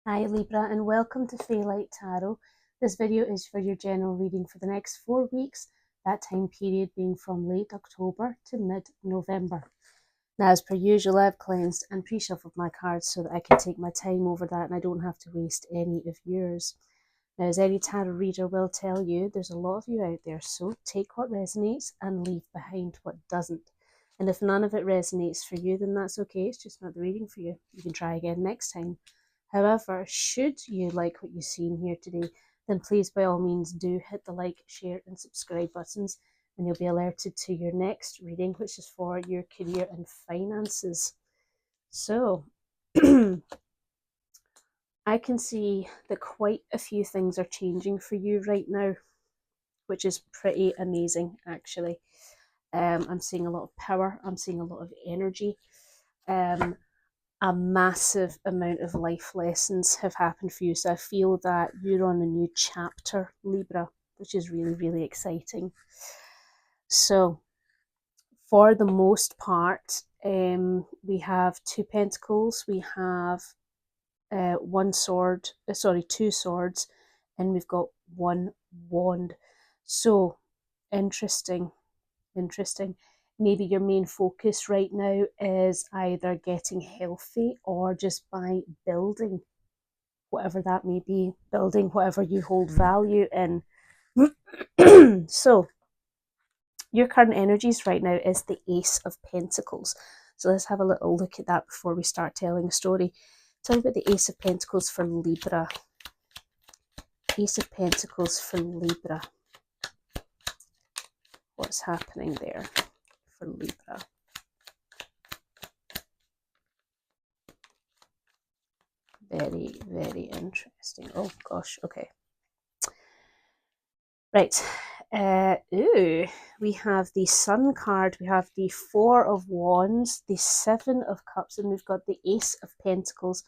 Hi Libra and welcome to Faylight Tarot. This video is for your general reading for the next 4 weeks, that time period being from late October to mid-November. Now as per usual, I've cleansed and pre-shuffled my cards so that I can take my time over that and I don't have to waste any of yours. Now as any tarot reader will tell you, there's a lot of you out there, so take what resonates and leave behind what doesn't. And if none of it resonates for you, then that's okay, it's just not the reading for you. You can try again next time. However, should you like what you see in here today, then please by all means do hit the like, share and subscribe buttons and you'll be alerted to your next reading, which is for your career and finances. So, I can see that quite a few things are changing for you right now, which is pretty amazing actually. I'm seeing a lot of power, I'm seeing a lot of energy. A massive amount of life lessons have happened for you. So I feel that you're on a new chapter, Libra, which is really, really exciting. So for the most part, we have two pentacles, we have two swords, and we've got one wand. So interesting. Maybe your main focus right now is either getting healthy or just by building, whatever that may be, building whatever you hold value in. So your current energies right now is the Ace of Pentacles. So let's have a little look at that before we start telling a story. Tell me about the Ace of Pentacles for Libra. Ace of Pentacles for Libra. What's happening there for Libra? Very, very interesting. Oh gosh, okay. Right. We have the Sun card, we have the Four of Wands, the Seven of Cups, and we've got the Ace of Pentacles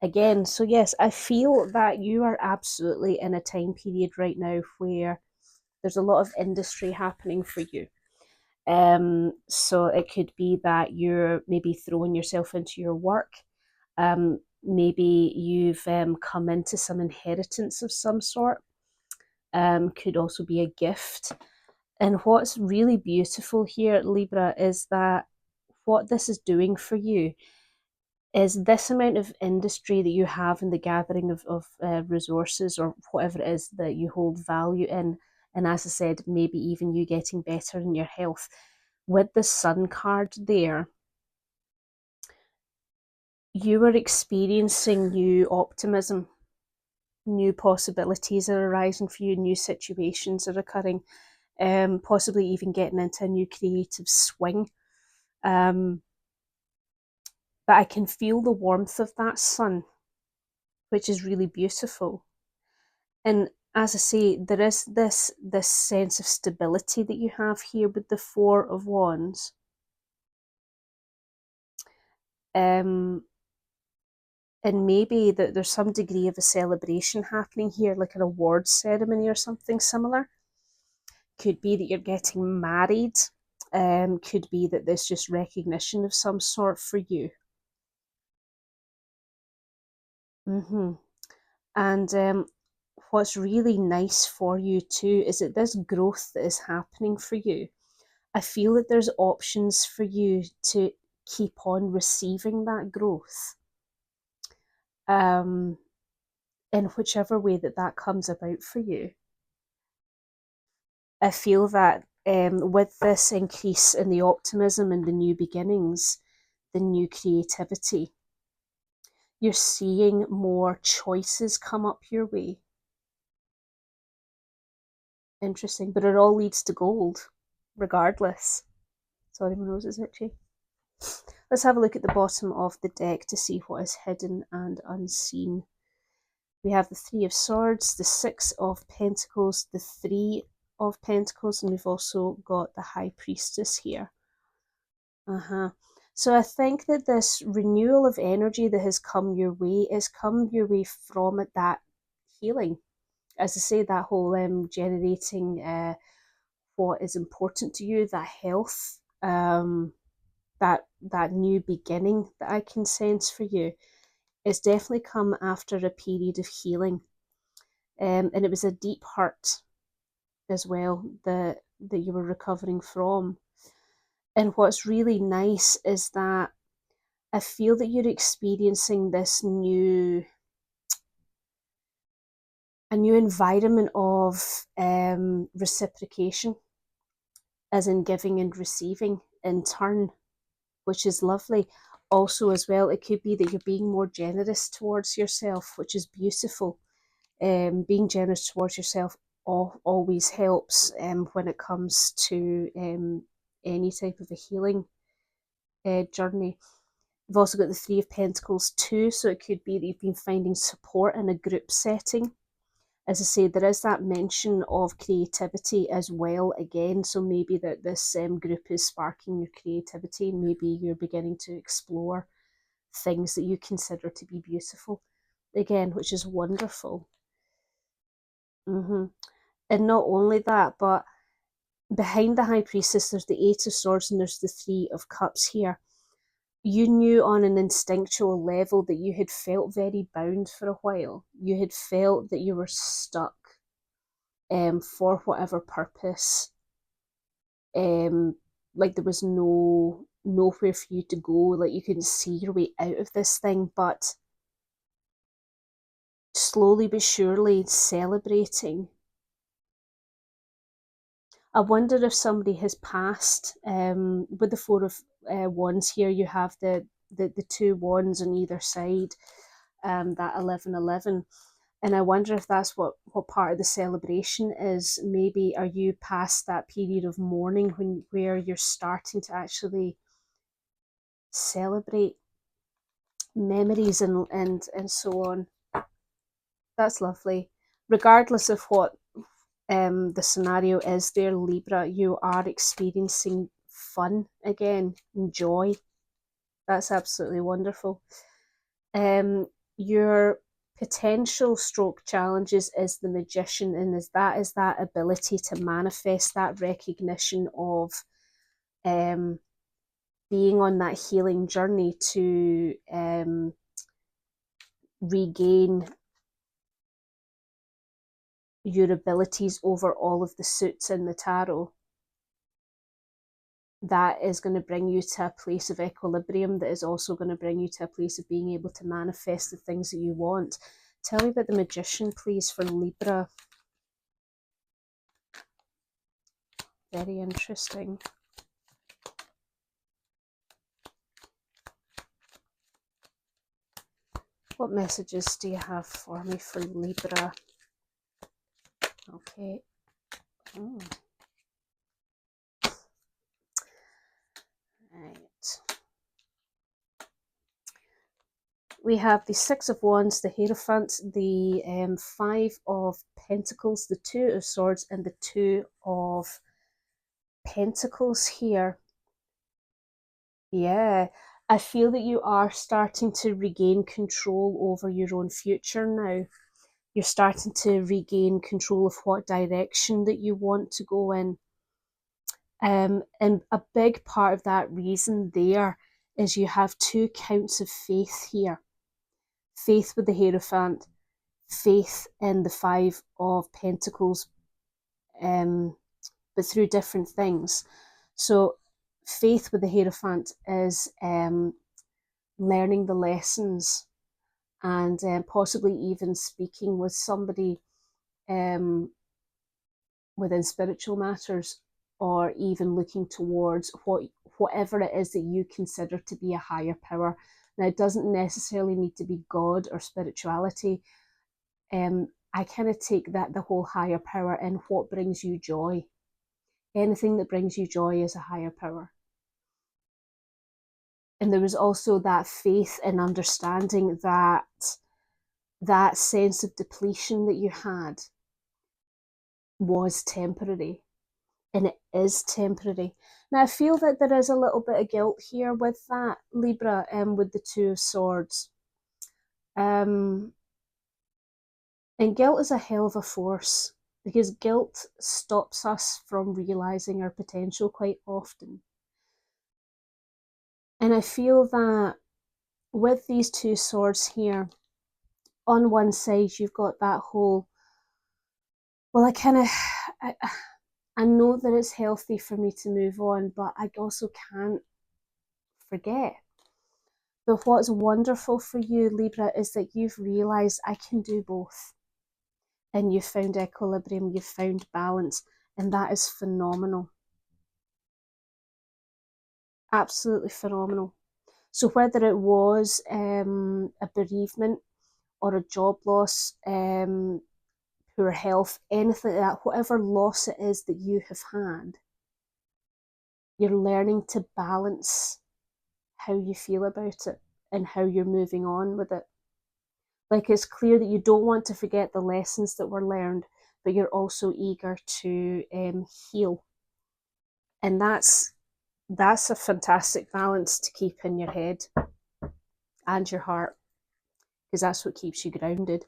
again. So yes, I feel that you are absolutely in a time period right now where there's a lot of industry happening for you. So it could be that you're maybe throwing yourself into your work. Maybe you've come into some inheritance of some sort. Could also be a gift. And what's really beautiful here, Libra, is that what this is doing for you is this amount of industry that you have in the gathering of resources or whatever it is that you hold value in. And as I said, maybe even you getting better in your health. With the Sun card there, you are experiencing new optimism. New possibilities are arising for you, new situations are occurring, possibly even getting into a new creative swing. But I can feel the warmth of that sun, which is really beautiful. And as I say, there is this sense of stability that you have here with the Four of Wands. And maybe that there's some degree of a celebration happening here, like an awards ceremony or something similar. Could be that you're getting married. Could be that there's just recognition of some sort for you. And what's really nice for you too is that this growth that is happening for you, I feel that there's options for you to keep on receiving that growth. In whichever way that comes about for you. I feel that with this increase in the optimism and the new beginnings, the new creativity, you're seeing more choices come up your way. Interesting, but it all leads to gold, regardless. Sorry, my nose is itchy. Let's have a look at the bottom of the deck to see what is hidden and unseen. We have the Three of Swords, the Six of Pentacles, the Three of Pentacles, and we've also got the High Priestess here. So I think that this renewal of energy that has come your way is come your way from that healing. As I say, that whole generating what is important to you, that health, that new beginning that I can sense for you. it's definitely come after a period of healing. And it was a deep hurt as well that you were recovering from. And what's really nice is that I feel that you're experiencing this a new environment of reciprocation, as in giving and receiving in turn, which is lovely. Also, as well, it could be that you're being more generous towards yourself, which is beautiful. Being generous towards yourself always helps when it comes to any type of a healing journey. We've also got the Three of Pentacles too, so it could be that you've been finding support in a group setting. As I say, there is that mention of creativity as well again, so maybe that this group is sparking your creativity. Maybe you're beginning to explore things that you consider to be beautiful again, which is wonderful. And not only that, but behind the High Priestess, there's the Eight of Swords and there's the Three of Cups here. You knew on an instinctual level that you had felt very bound for a while. You had felt that you were stuck for whatever purpose. Like there was nowhere for you to go, like you couldn't see your way out of this thing, but slowly but surely celebrating. I wonder if somebody has passed. With the Four of Wands here, you have the two wands on either side, that 1111. And I wonder if that's what part of the celebration is. Maybe are you past that period of mourning where you're starting to actually celebrate memories and so on. That's lovely. Regardless of what the scenario is there, Libra, you are experiencing fun again, joy. That's absolutely wonderful. Your potential stroke challenges is the Magician, and is that ability to manifest that recognition of being on that healing journey to regain your abilities over all of the suits in the tarot. That is going to bring you to a place of equilibrium, that is also going to bring you to a place of being able to manifest the things that you want. Tell me about the Magician, please, for Libra. Very interesting. What messages do you have for me for Libra? Okay. Right. We have the Six of Wands, the Hierophant, the Five of Pentacles, the Two of Swords, and the Two of Pentacles here. Yeah, I feel that you are starting to regain control over your own future now. You're starting to regain control of what direction that you want to go in. And a big part of that reason there is you have two counts of faith here. Faith with the Hierophant, faith in the Five of Pentacles, but through different things. So faith with the Hierophant is learning the lessons and possibly even speaking with somebody within spiritual matters, or even looking towards whatever it is that you consider to be a higher power. Now, it doesn't necessarily need to be God or spirituality. I kind of take that the whole higher power and what brings you joy. Anything that brings you joy is a higher power. And there was also that faith and understanding that that sense of depletion that you had was temporary, and it is temporary. Now, I feel that there is a little bit of guilt here with that, Libra, with the Two of Swords. And guilt is a hell of a force, because guilt stops us from realising our potential quite often. And I feel that with these two swords here, on one side you've got that whole, well, I know that it's healthy for me to move on, but I also can't forget. But what's wonderful for you, Libra, is that you've realized I can do both. And you've found equilibrium, you've found balance, and that is phenomenal. Absolutely phenomenal. So whether it was a bereavement or a job loss, poor health, anything like that, whatever loss it is that you have had, you're learning to balance how you feel about it and how you're moving on with it. Like, it's clear that you don't want to forget the lessons that were learned, but you're also eager to heal. And that's a fantastic balance to keep in your head and your heart, because that's what keeps you grounded.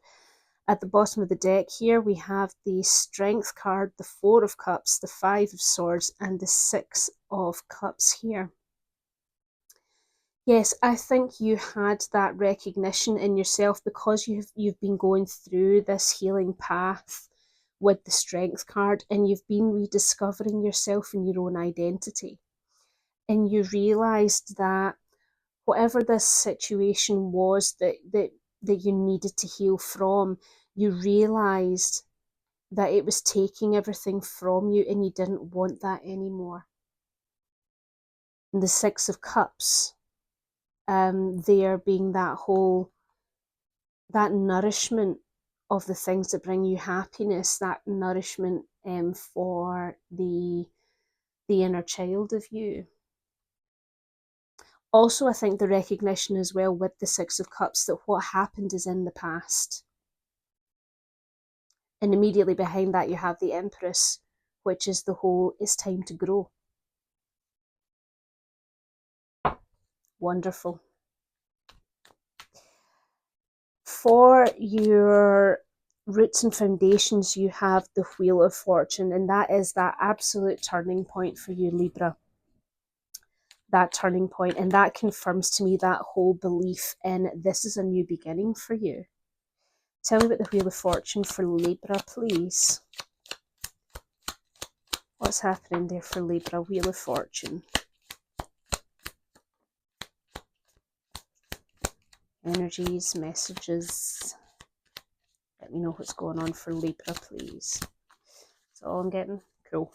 At the bottom of the deck here, we have the Strength card, the Four of Cups, the Five of Swords, and the Six of Cups here. Yes, I think you had that recognition in yourself because you've been going through this healing path with the Strength card, and you've been rediscovering yourself and your own identity. And you realized that whatever this situation was that you needed to heal from, you realized that it was taking everything from you and you didn't want that anymore. And the Six of Cups, there being that nourishment of the things that bring you happiness, that nourishment for the inner child of you. Also, I think the recognition as well with the Six of Cups that what happened is in the past. And immediately behind that you have the Empress, which is the whole, it's time to grow. Wonderful. For your roots and foundations, you have the Wheel of Fortune, and that is that absolute turning point for you, Libra. That turning point, and that confirms to me that whole belief in this is a new beginning for you. Tell me about the Wheel of Fortune for Libra, please. What's happening there for Libra? Wheel of Fortune. Energies, messages. Let me know what's going on for Libra, please. That's all I'm getting. Cool.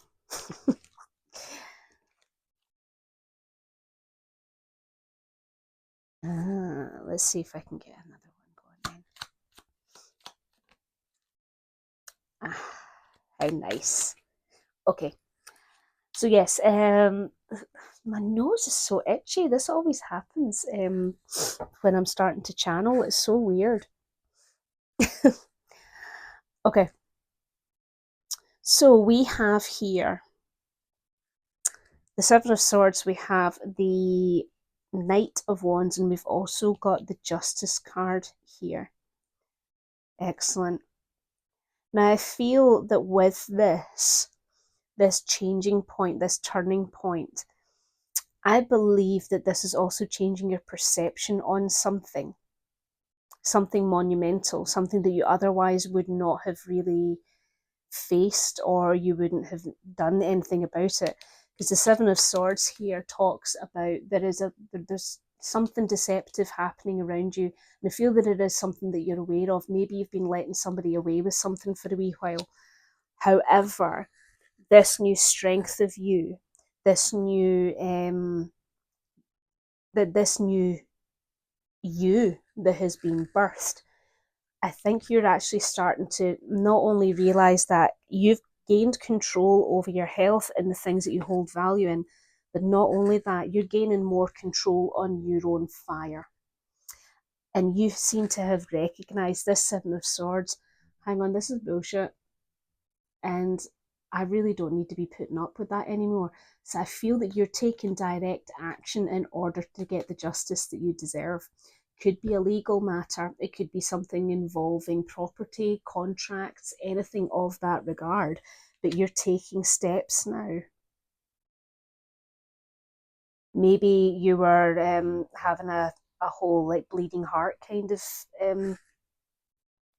Let's see if I can get another one going in. How nice. Okay. So yes, my nose is so itchy. This always happens when I'm starting to channel. It's so weird. Okay. So we have here the Seven of Swords, we have the Knight of Wands, and we've also got the Justice card here. Excellent. Now I feel that with this changing point, this turning point, I believe that this is also changing your perception on something monumental, something that you otherwise would not have really faced, or you wouldn't have done anything about it. Because the Seven of Swords here talks about there's something deceptive happening around you, and I feel that it is something that you're aware of. Maybe you've been letting somebody away with something for a wee while. However, this new strength of you, this new this new you that has been birthed, I think you're actually starting to not only realize that you've gained control over your health and the things that you hold value in, but not only that, you're gaining more control on your own fire. And you seem to have recognized this Seven of Swords. Hang on, this is bullshit. And I really don't need to be putting up with that anymore. So I feel that you're taking direct action in order to get the justice that you deserve. Could be a legal matter, it could be something involving property, contracts, anything of that regard, but you're taking steps now. Maybe you were having a a whole like bleeding heart kind of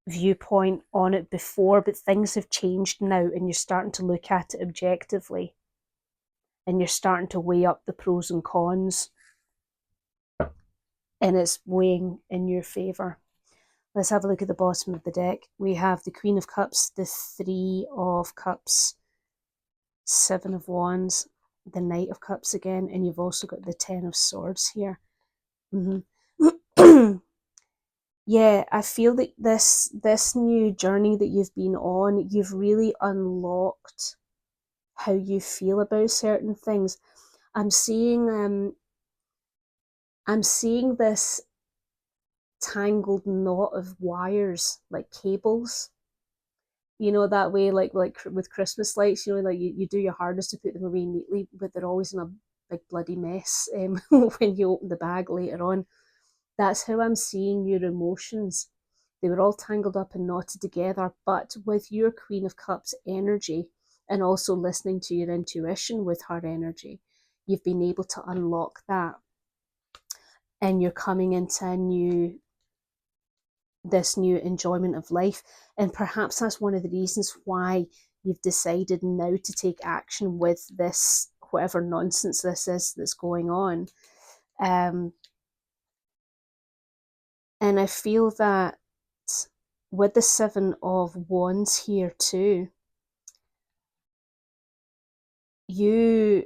viewpoint on it before, but things have changed now and you're starting to look at it objectively and you're starting to weigh up the pros and cons, and it's weighing in your favour. Let's have a look at the bottom of the deck. We have the Queen of Cups, the Three of Cups, Seven of Wands, the Knight of Cups again, and you've also got the Ten of Swords here. Yeah, I feel that this new journey that you've been on, you've really unlocked how you feel about certain things. I'm seeing this tangled knot of wires, like cables. You know, that way, like with Christmas lights, you know, like you do your hardest to put them away neatly, but they're always in a big bloody mess when you open the bag later on. That's how I'm seeing your emotions. They were all tangled up and knotted together, but with your Queen of Cups energy and also listening to your intuition with her energy, you've been able to unlock that. And you're coming into this new enjoyment of life. And perhaps that's one of the reasons why you've decided now to take action with this, whatever nonsense this is that's going on. And I feel that with the Seven of Wands here too, you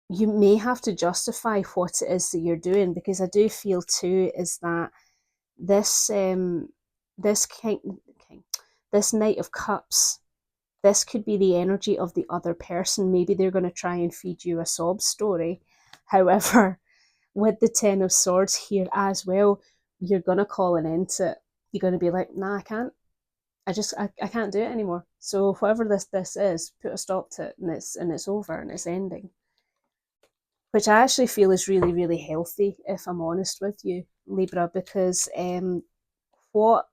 may have to justify what it is that you're doing, because I do feel too is that this this Knight of Cups, this could be the energy of the other person. Maybe they're going to try and feed you a sob story. However, with the Ten of Swords here as well, you're going to call an end to it. You're going to be like, nah, I can't. I can't do it anymore. So whatever this is, put a stop to it, and it's over and it's ending. Which I actually feel is really, really healthy, if I'm honest with you, Libra, because what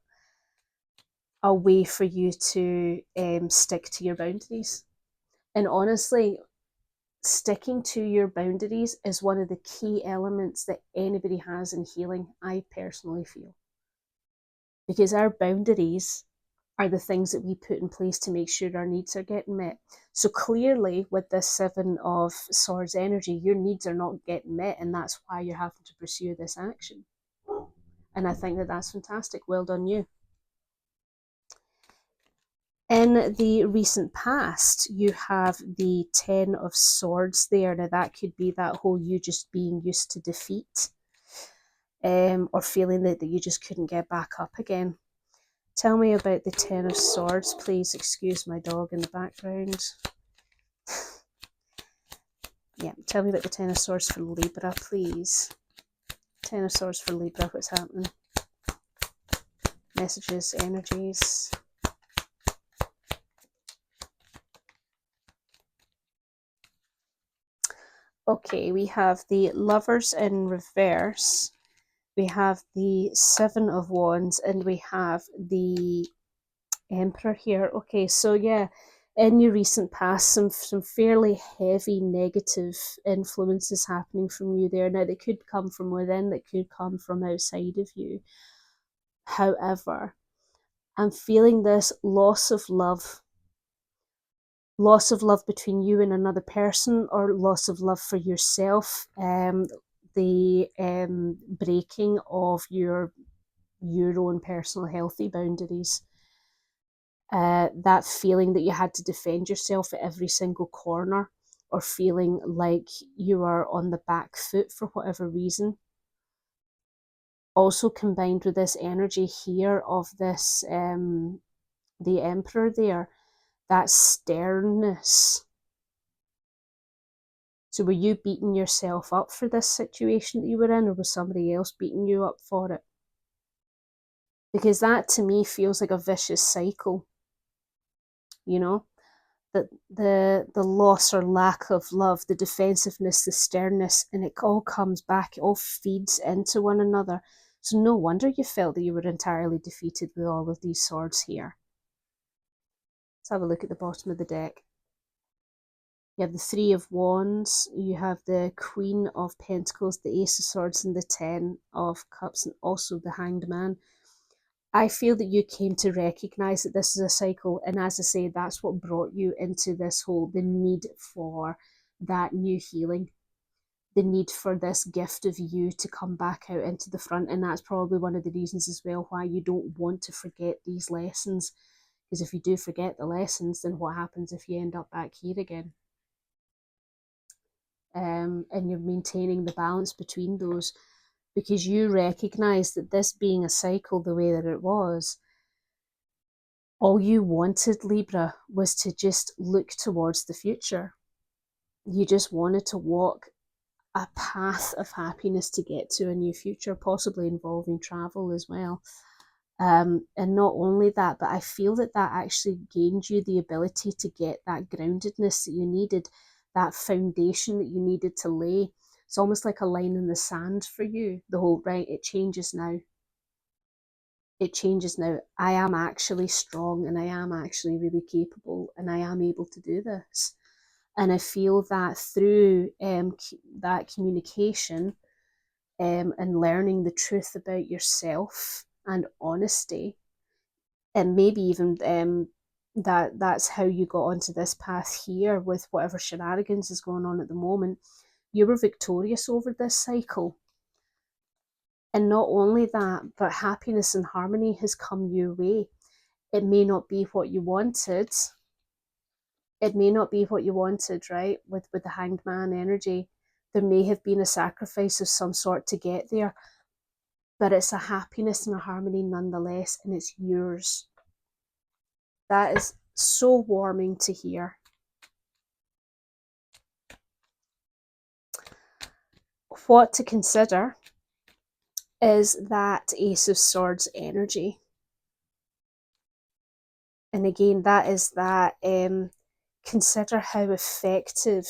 a way for you to stick to your boundaries. And honestly, sticking to your boundaries is one of the key elements that anybody has in healing, I personally feel. Because our boundaries are the things that we put in place to make sure our needs are getting met. So clearly, with this Seven of Swords energy, your needs are not getting met, and that's why you're having to pursue this action. And I think that that's fantastic. Well done, you. In the recent past, you have the Ten of Swords there. Now, that could be that whole you just being used to defeat, or feeling that you just couldn't get back up again. Tell me about the Ten of Swords, please. Excuse my dog in the background. Yeah, tell me about the Ten of Swords for Libra, please. Ten of Swords for Libra, what's happening? Messages, energies. Okay, we have the Lovers in reverse. We have the Seven of Wands, and we have the Emperor here. Okay, so yeah, in your recent past, some fairly heavy negative influences happening from you there. Now, they could come from within, that could come from outside of you. However, I'm feeling this loss of love between you and another person, or loss of love for yourself. The breaking of your own personal healthy boundaries. That feeling that you had to defend yourself at every single corner, or feeling like you are on the back foot for whatever reason. Also combined with this energy here of this, the Emperor there, that sternness. So were you beating yourself up for this situation that you were in, or was somebody else beating you up for it? Because that to me feels like a vicious cycle, you know? That the loss or lack of love, the defensiveness, the sternness, and it all comes back, it all feeds into one another. So no wonder you felt that you were entirely defeated with all of these swords here. Let's have a look at the bottom of the deck. You have the Three of Wands, you have the Queen of Pentacles, the Ace of Swords, and the Ten of Cups, and also the Hanged Man. I feel that you came to recognize that this is a cycle, and as I say, that's what brought you into this whole, the need for that new healing, the need for this gift of you to come back out into the front. And that's probably one of the reasons as well why you don't want to forget these lessons, because if you do forget the lessons, then what happens if you end up back here again? And you're maintaining the balance between those, because you recognize that this being a cycle the way that it was, all you wanted, Libra, was to just look towards the future. You just wanted to walk a path of happiness to get to a new future, possibly involving travel as well. And not only that, but I feel that that actually gained you the ability to get that groundedness that you needed, that foundation that you needed to lay. It's almost like a line in the sand for you. The whole, right, it changes now. It changes now. I am actually strong, and I am actually really capable, and I am able to do this. And I feel that through that communication and learning the truth about yourself and honesty, and maybe even that's how you got onto this path here with whatever shenanigans is going on at the moment. You were victorious over this cycle. And not only that, but happiness and harmony has come your way. It may not be what you wanted. It may not be what you wanted, right? With the Hanged Man energy, there may have been a sacrifice of some sort to get there, but it's a happiness and a harmony nonetheless, and it's yours. That is so warming to hear. What to consider is that Ace of Swords energy. And again, that is that consider how effective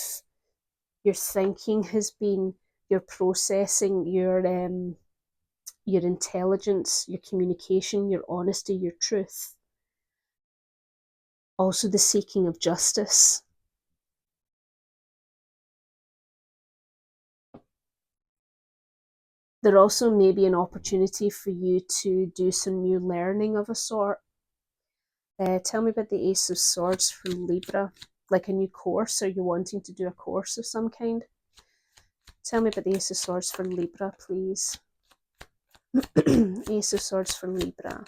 your thinking has been, your processing, your intelligence, your communication, your honesty, your truth. Also the seeking of justice. There also may be an opportunity for you to do some new learning of a sort. Tell me about the Ace of Swords for Libra. Like a new course? Are you wanting to do a course of some kind? Tell me about the Ace of Swords for Libra, please. Ace of Swords for Libra.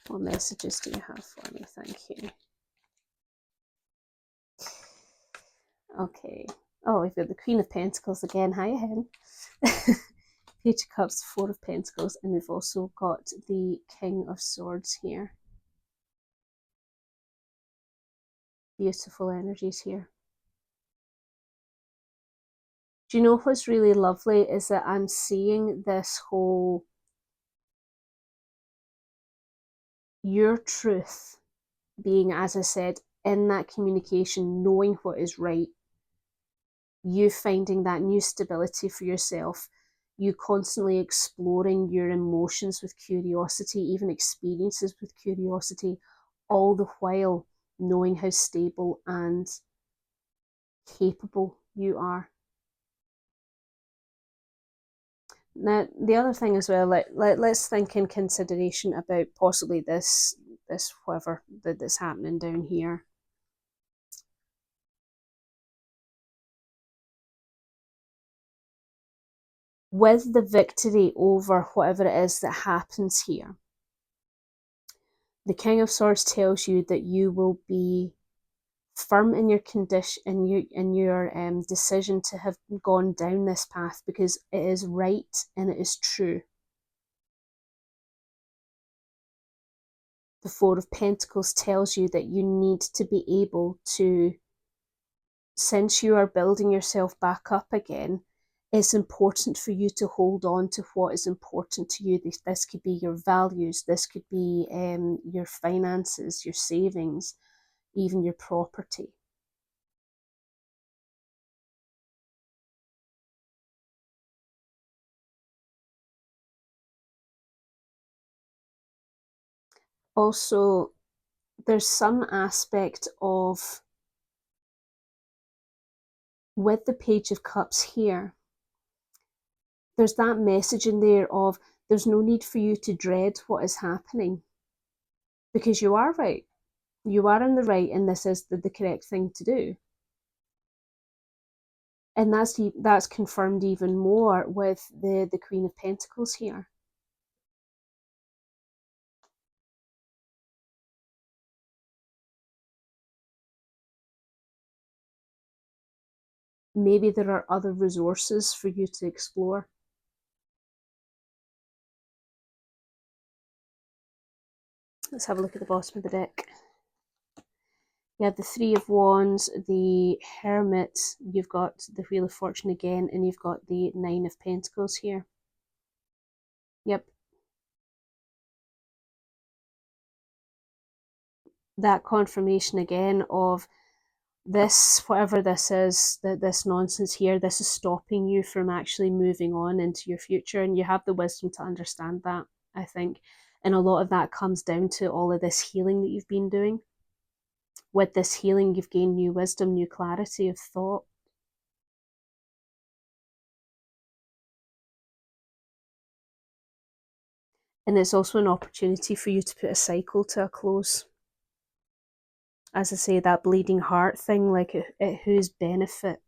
What messages do you have for me? Thank you. Okay. Oh, we've got the Queen of Pentacles again. Hi, hen. Page of Cups, Four of Pentacles, and we've also got the King of Swords here. Beautiful energies here. Do you know what's really lovely is that I'm seeing this whole, your truth being, as I said, in that communication, knowing what is right, you finding that new stability for yourself, you constantly exploring your emotions with curiosity, even experiences with curiosity, all the while knowing how stable and capable you are. Now, the other thing as well, let's think in consideration about possibly this whatever that's happening down here. With the victory over whatever it is that happens here, the King of Swords tells you that you will be firm in your condition, in your decision to have gone down this path, because it is right and it is true. The Four of Pentacles tells you that you need to be able to, since you are building yourself back up again, it's important for you to hold on to what is important to you. This could be your values, this could be your finances, your savings, even your property. Also, there's some aspect of, with the Page of Cups here, there's that message in there of there's no need for you to dread what is happening, because you are right. You are in the right, and this is the correct thing to do. And that's confirmed even more with the Queen of Pentacles here. Maybe there are other resources for you to explore. Let's have a look at the bottom of the deck. You have the Three of Wands, the Hermit, you've got the Wheel of Fortune again, and you've got the Nine of Pentacles here. Yep. That confirmation again of this, whatever this is, this nonsense here, this is stopping you from actually moving on into your future, and you have the wisdom to understand that, I think. And a lot of that comes down to all of this healing that you've been doing. With this healing, you've gained new wisdom, new clarity of thought. And it's also an opportunity for you to put a cycle to a close. As I say, that bleeding heart thing, like at whose benefit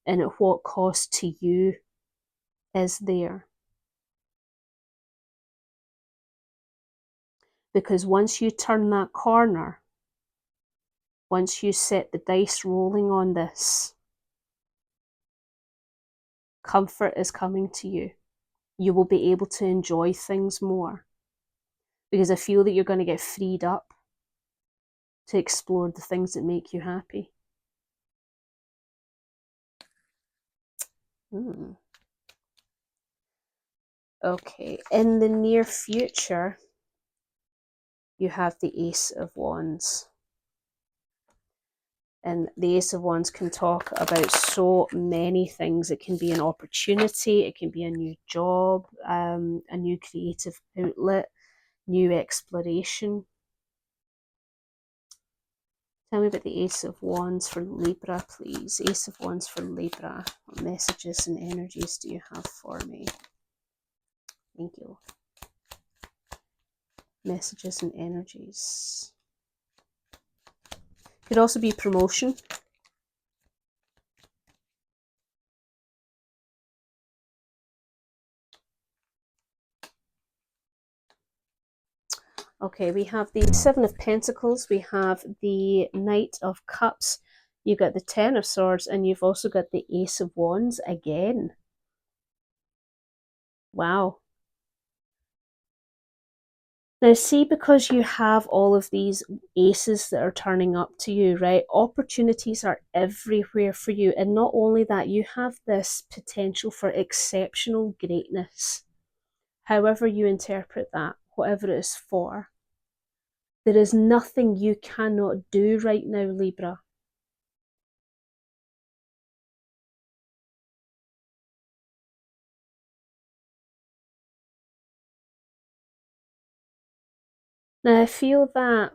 and at what cost to you is there. Because once you turn that corner, once you set the dice rolling on this, comfort is coming to you. You will be able to enjoy things more. Because I feel that you're going to get freed up to explore the things that make you happy. Okay, in the near future, you have the Ace of Wands. And the Ace of Wands can talk about so many things. It can be an opportunity, it can be a new job, a new creative outlet, new exploration. Tell me about the Ace of Wands for Libra, please. Ace of Wands for Libra. What messages and energies do you have for me? Thank you. Messages and energies. Could also be promotion. Okay, we have the Seven of Pentacles, we have the Knight of Cups, you've got the Ten of Swords, and you've also got the Ace of Wands again. Wow. Now see, because you have all of these aces that are turning up to you, right? Opportunities are everywhere for you. And not only that, you have this potential for exceptional greatness. However you interpret that, whatever it is for. There is nothing you cannot do right now, Libra. Now I feel that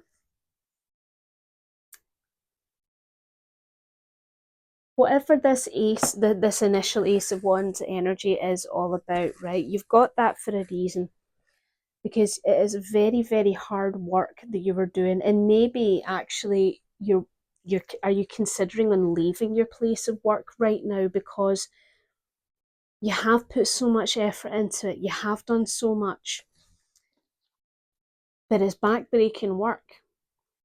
whatever this this initial Ace of Wands energy is all about, right? You've got that for a reason, because it is very, very hard work that you were doing, and maybe actually are you considering on leaving your place of work right now because you have put so much effort into it, you have done so much, but it's backbreaking work.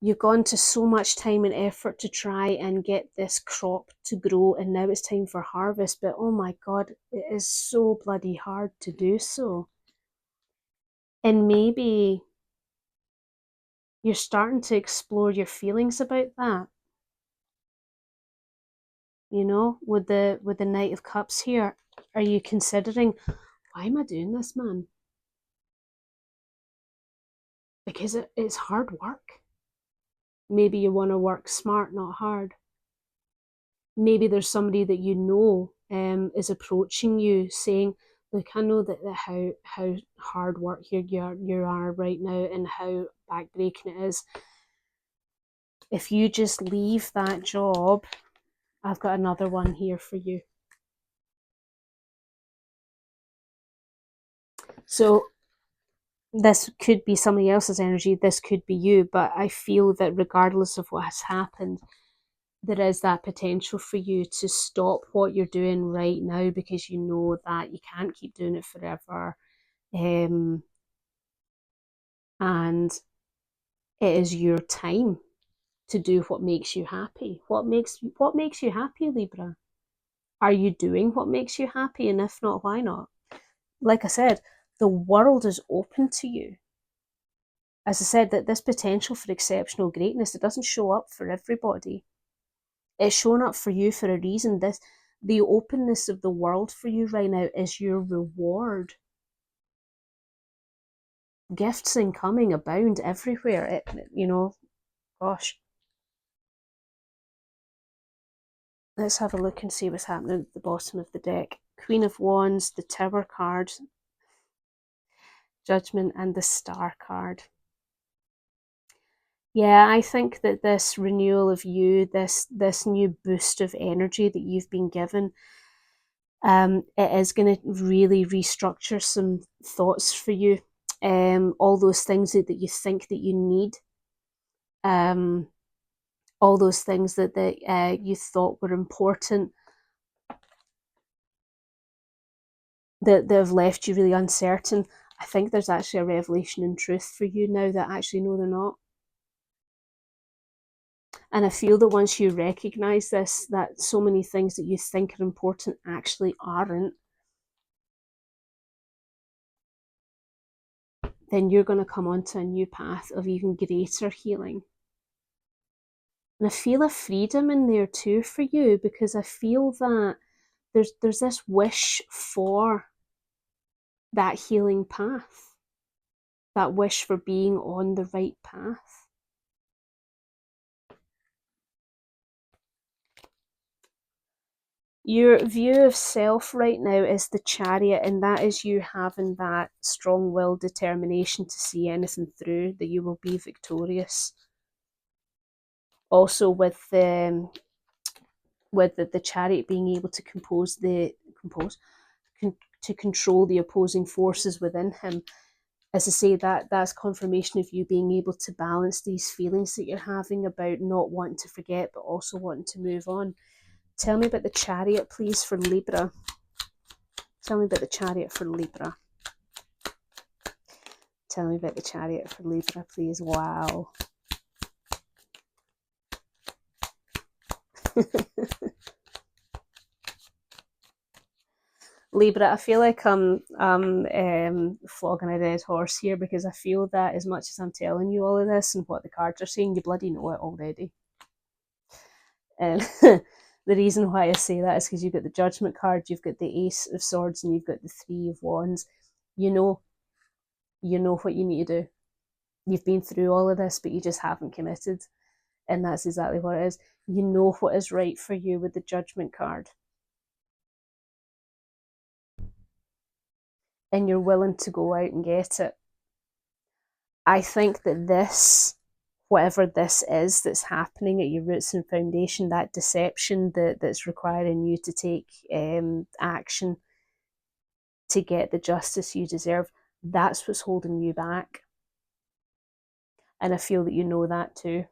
You've gone to so much time and effort to try and get this crop to grow, and now it's time for harvest, but oh my god, it is so bloody hard to do so. And maybe you're starting to explore your feelings about that. You know, with the Knight of Cups here, are you considering, why am I doing this, man? Because it's hard work. Maybe you want to work smart, not hard. Maybe there's somebody that you know is approaching you saying, Look, I know that how hard work you are right now and how backbreaking it is. If you just leave that job, I've got another one here for you. So this could be somebody else's energy, this could be you, but I feel that regardless of what has happened, there is that potential for you to stop what you're doing right now because you know that you can't keep doing it forever. And it is your time to do what makes you happy. What makes you happy, Libra? Are you doing what makes you happy? And if not, why not? Like I said, the world is open to you. As I said, that this potential for exceptional greatness, it doesn't show up for everybody. It's shown up for you for a reason. The openness of the world for you right now is your reward. Gifts incoming abound everywhere. Gosh. Let's have a look and see what's happening at the bottom of the deck. Queen of Wands, the Tower card, Judgment, and the Star card. Yeah, I think that this renewal of you, this new boost of energy that you've been given, it is going to really restructure some thoughts for you. All those things that you think that you need, all those things that you thought were important, that have left you really uncertain. I think there's actually a revelation in truth for you now that actually no, they're not. And I feel that once you recognize this, that so many things that you think are important actually aren't, then you're going to come onto a new path of even greater healing. And I feel a freedom in there too for you, because I feel that there's this wish for that healing path, that wish for being on the right path. Your view of self right now is the Chariot, and that is you having that strong-willed determination to see anything through, that you will be victorious. Also with the Chariot being able to to control the opposing forces within him. As I say, that's confirmation of you being able to balance these feelings that you're having about not wanting to forget but also wanting to move on. Tell me about the Chariot, please, for Libra. Tell me about the Chariot for Libra. Tell me about the Chariot for Libra, please. Wow. Libra, I feel like I'm flogging a dead horse here, because I feel that as much as I'm telling you all of this and what the cards are saying, you bloody know it already. And the reason why I say that is because you've got the Judgment card, you've got the Ace of Swords, and you've got the Three of Wands. You know what you need to do. You've been through all of this, but you just haven't committed. And that's exactly what it is. You know what is right for you with the Judgment card. And you're willing to go out and get it. I think that whatever this is that's happening at your roots and foundation, that deception that's requiring you to take action to get the justice you deserve, that's what's holding you back. And I feel that you know that too.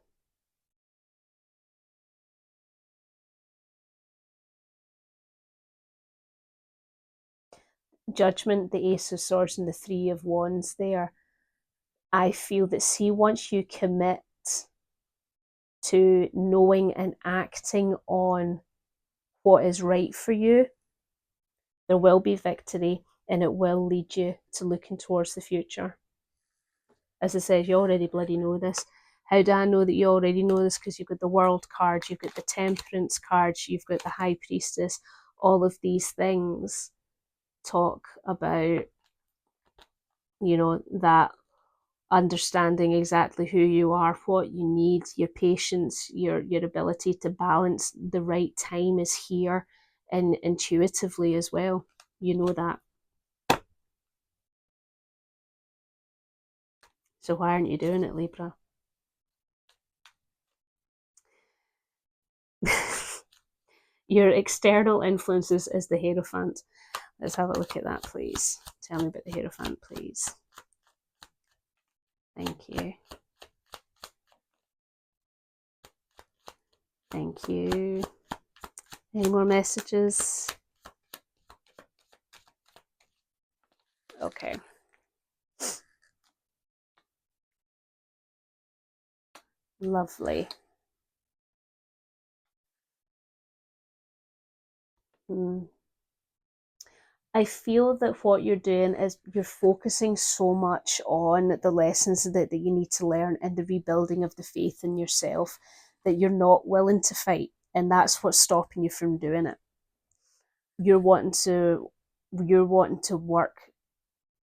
Judgment, the Ace of Swords, and the Three of Wands there. I feel that, see, once you commit to knowing and acting on what is right for you, there will be victory, and it will lead you to looking towards the future. As I said, you already bloody know this. How do I know that you already know this? Because you've got the World card, you've got the Temperance card, you've got the High Priestess. All of these things talk about, that understanding exactly who you are, what you need, your patience, your ability to balance. The right time is here, and intuitively as well. You know that. So why aren't you doing it, Libra? Your external influences is the Hierophant. Let's have a look at that, please. Tell me about the Hierophant, please. Thank you. Thank you. Any more messages? Okay. Lovely. I feel that what you're doing is you're focusing so much on the lessons that you need to learn and the rebuilding of the faith in yourself that you're not willing to fight. And that's what's stopping you from doing it. You're wanting to work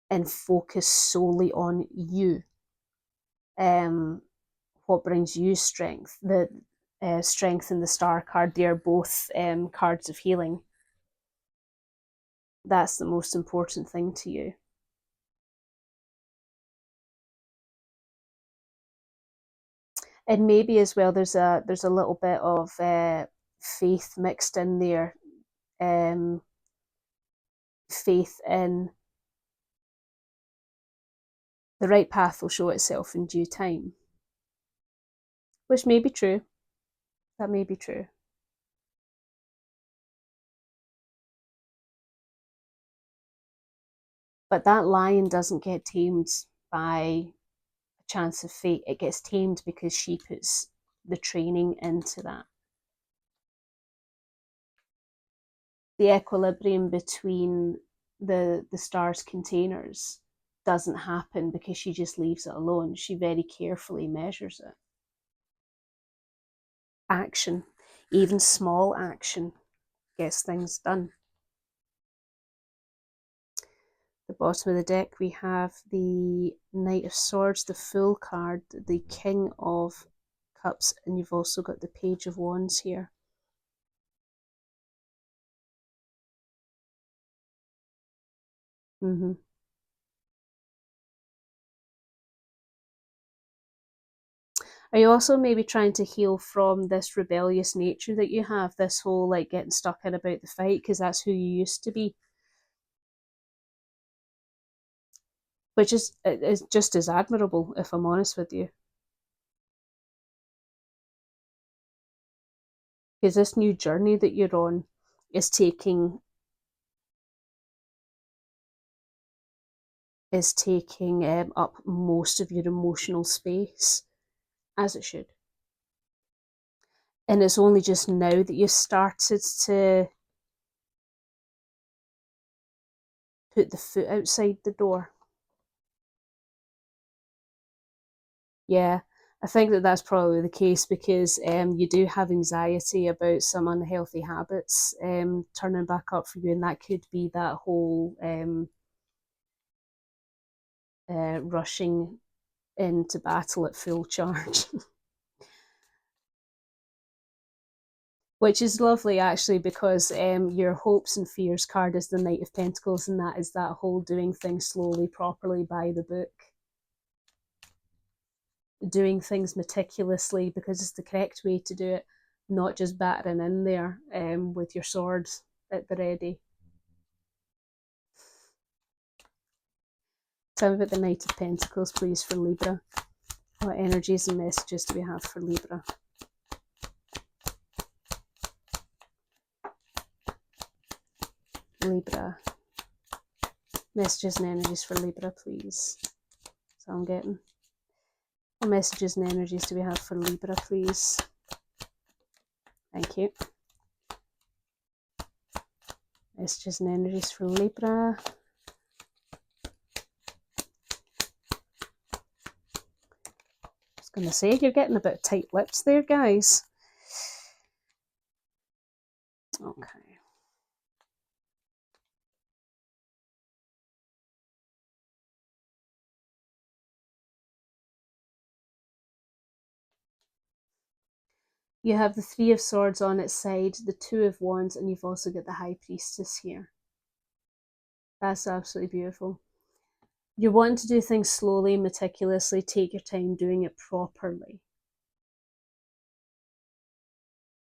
and focus solely on you. What brings you strength? The strength and the star card, they are both cards of healing. That's the most important thing to you. And maybe as well, there's a little bit of faith mixed in there. Faith in the right path will show itself in due time, which may be true. That may be true. But that lion doesn't get tamed by a chance of fate. It gets tamed because she puts the training into that. The equilibrium between the star's containers doesn't happen because she just leaves it alone. She very carefully measures it. Action, even small action, gets things done. The bottom of the deck, we have the Knight of Swords, the Fool card, the King of Cups, and you've also got the Page of Wands here. Are you also maybe trying to heal from this rebellious nature that you have, this whole like getting stuck in about the fight, because that's who you used to be? Which is just as admirable, if I'm honest with you. Because this new journey that you're on is taking up most of your emotional space, as it should. And it's only just now that you've started to put the foot outside the door. Yeah, I think that that's probably the case because you do have anxiety about some unhealthy habits turning back up for you, and that could be that whole rushing into battle at full charge. Which is lovely actually because your hopes and fears card is the Knight of Pentacles, and that is that whole doing things slowly, properly, by the book. Doing things meticulously because it's the correct way to do it, not just battering in there with your sword at the ready. Tell me about the Knight of Pentacles, please, for Libra. What energies and messages do we have for Libra? Libra. Messages and energies for Libra, please. That's all I'm getting. What messages and energies do we have for Libra, please? Thank you. Messages and energies for Libra. I was going to say, you're getting a bit tight-lipped there, guys. Okay. You have the Three of Swords on its side, the Two of Wands, and you've also got the High Priestess here. That's absolutely beautiful. You want to do things slowly, meticulously, take your time doing it properly.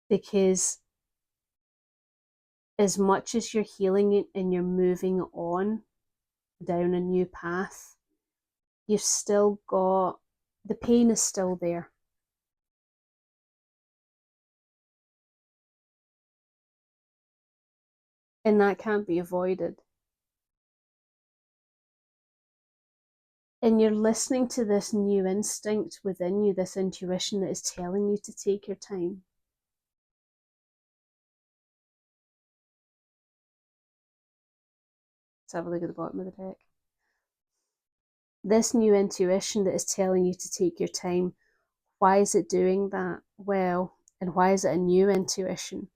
Because as much as you're healing it and you're moving on down a new path, you've still got, the pain is still there. And that can't be avoided. And you're listening to this new instinct within you, this intuition that is telling you to take your time. Let's have a look at the bottom of the deck. This new intuition that is telling you to take your time, why is it doing that? Well, and why is it a new intuition?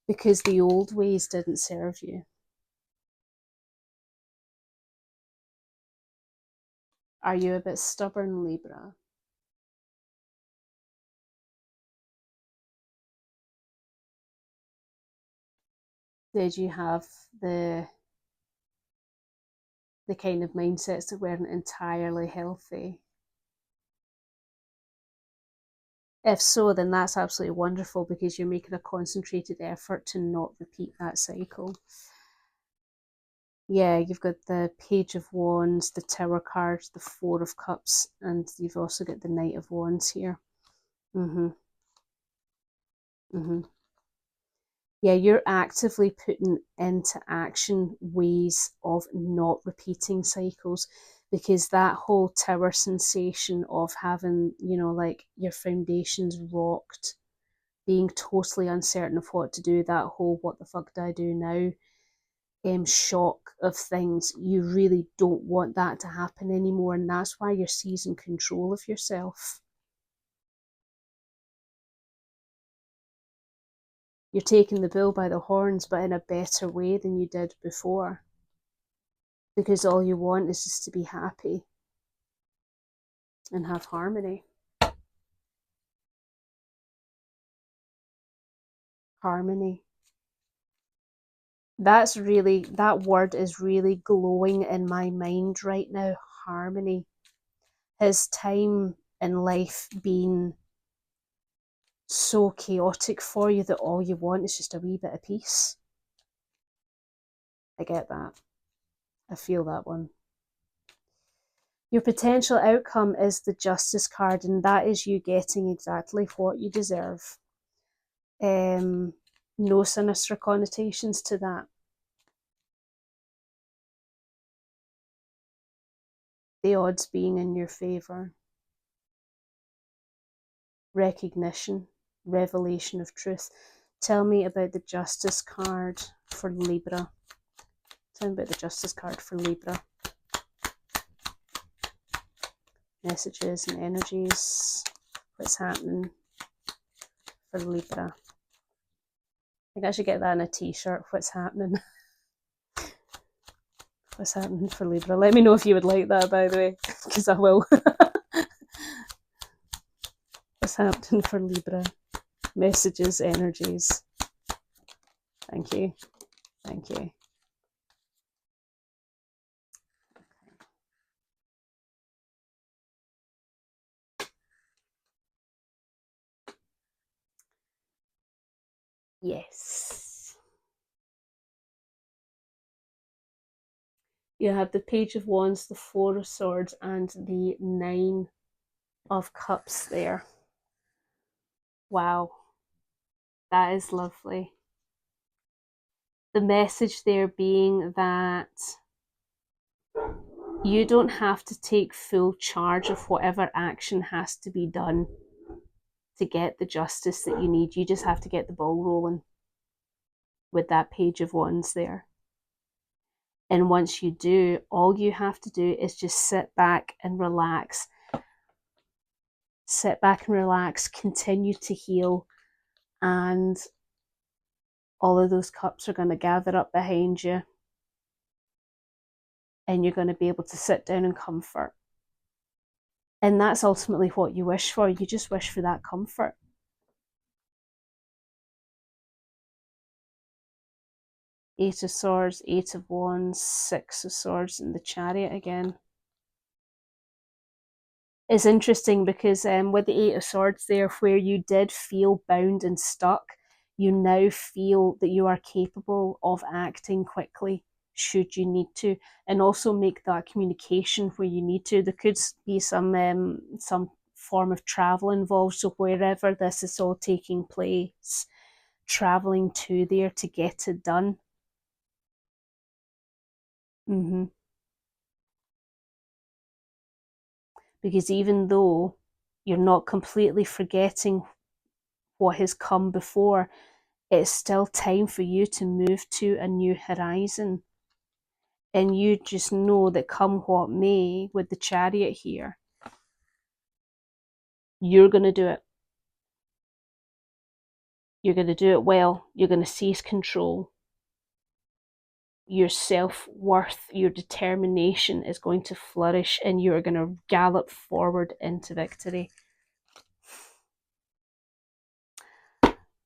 Because the old ways didn't serve you. Are you a bit stubborn, Libra? Did you have the kind of mindsets that weren't entirely healthy? If so, then that's absolutely wonderful, because you're making a concentrated effort to not repeat that cycle. Yeah, you've got the Page of Wands, the Tower card, the Four of Cups, and you've also got the Knight of Wands here. Mm-hmm. Mm-hmm. Yeah, you're actively putting into action ways of not repeating cycles, because that whole tower sensation of having, like your foundations rocked, being totally uncertain of what to do, that whole what the fuck do I do now shock of things, you really don't want that to happen anymore, and that's why you're seizing control of yourself. You're taking the bull by the horns, but in a better way than you did before, because all you want is just to be happy and have harmony. Harmony. That word is really glowing in my mind right now. Harmony. Has time in life been so chaotic for you that all you want is just a wee bit of peace? I get that. I feel that one. Your potential outcome is the Justice card, and that is you getting exactly what you deserve. No sinister connotations to that. The odds being in your favour. Recognition, revelation of truth. Tell me about the Justice card for Libra. Tell me about the Justice card for Libra. Messages and energies. What's happening for Libra? I think I should get that in a t-shirt. What's happening? What's happening for Libra? Let me know if you would like that, by the way, because I will. What's happening for Libra? Messages, energies. Thank you. Thank you. Yes. You have the Page of Wands, the Four of Swords, and the Nine of Cups there. Wow. That is lovely. The message there being that you don't have to take full charge of whatever action has to be done to get the justice that you need. You just have to get the ball rolling with that Page of Wands there. And once you do, all you have to do is just sit back and relax. Sit back and relax, continue to heal, and all of those cups are going to gather up behind you, and you're going to be able to sit down in comfort. And that's ultimately what you wish for. You just wish for that comfort. Eight of Swords, Eight of Wands, Six of Swords, and the Chariot again. It's interesting because with the Eight of Swords there, where you did feel bound and stuck, you now feel that you are capable of acting quickly should you need to, and also make that communication where you need to. There could be some form of travel involved, so wherever this is all taking place, traveling to there to get it done. Mm-hmm. Because even though you're not completely forgetting what has come before, it's still time for you to move to a new horizon. And you just know that come what may, with the Chariot here, you're going to do it. You're going to do it well. You're going to seize control. Your self worth, your determination is going to flourish, and you're going to gallop forward into victory.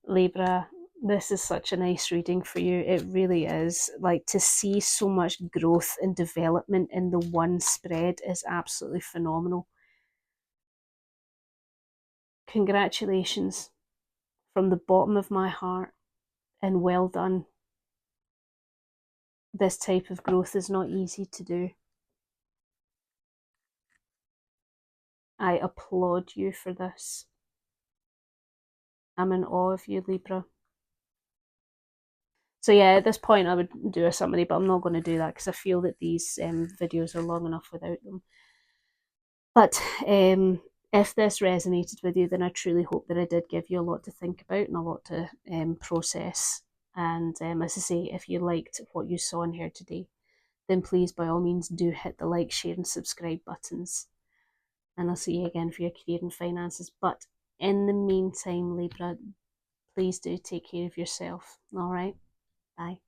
Libra, this is such a nice reading for you. It really is. Like, to see so much growth and development in the one spread is absolutely phenomenal. Congratulations from the bottom of my heart, and well done. This type of growth is not easy to do. I applaud you for this. I'm in awe of you, Libra. So yeah, at this point I would do a summary, but I'm not going to do that because I feel that these videos are long enough without them. But if this resonated with you, then I truly hope that I did give you a lot to think about and a lot to process. And as I say, if you liked what you saw in here today, then please, by all means, do hit the like, share, and subscribe buttons. And I'll see you again for your career and finances. But in the meantime, Libra, please do take care of yourself. All right? Bye.